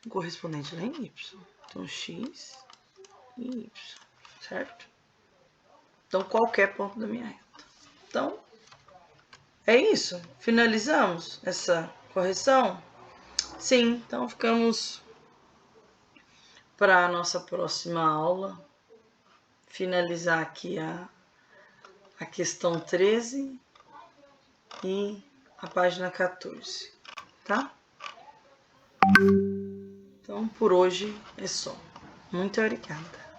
um correspondente lá em y. Então, x e y, certo? Então, qualquer ponto da minha reta. Então, é isso. Finalizamos essa correção? Sim, então ficamos para a nossa próxima aula. Finalizar aqui a questão 13 e a página 14, tá? Então, por hoje é só. Muito obrigada.